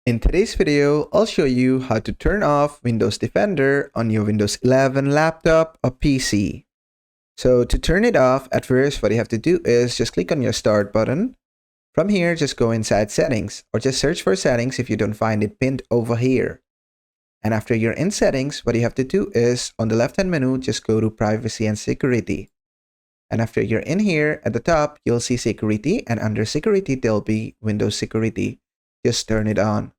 In today's video, I'll show you how to turn off Windows Defender on your Windows 11 laptop or PC. So to turn it off, at first what you have to do is just click on your Start button. From here, just go inside Settings or just search for Settings if you don't find it pinned over here. And after you're in Settings, what you have to do is on the left-hand menu, just go to Privacy and Security. And after you're in here, at the top, you'll see Security, and under Security, there'll be Windows Security. Just turn it on.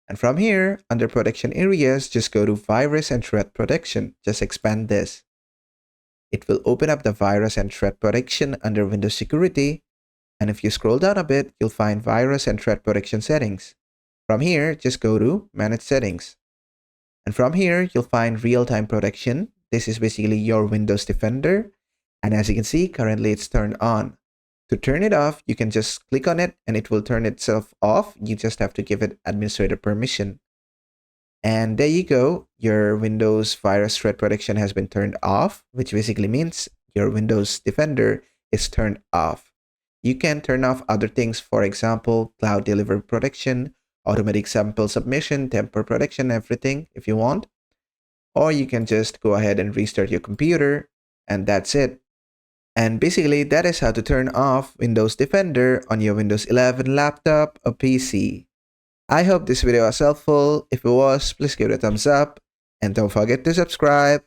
And from here, under Protection Areas, just go to Virus and Threat Protection. Just expand this. It will open up the Virus and Threat Protection under Windows Security. And if you scroll down a bit, you'll find Virus and Threat Protection Settings. From here, just go to Manage Settings. And from here, you'll find Real-Time Protection. This is basically your Windows Defender. And as you can see, currently it's turned on. To turn it off, you can just click on it and it will turn itself off. You just have to give it administrator permission. And there you go. Your Windows Virus Threat Protection has been turned off, which basically means your Windows Defender is turned off. You can turn off other things, for example, Cloud Delivery Protection, Automatic Sample Submission, Temper Protection, everything if you want. Or you can just go ahead and restart your computer and that's it. And basically, that is how to turn off Windows Defender on your Windows 11 laptop or PC. I hope this video was helpful. If it was, please give it a thumbs up. And don't forget to subscribe.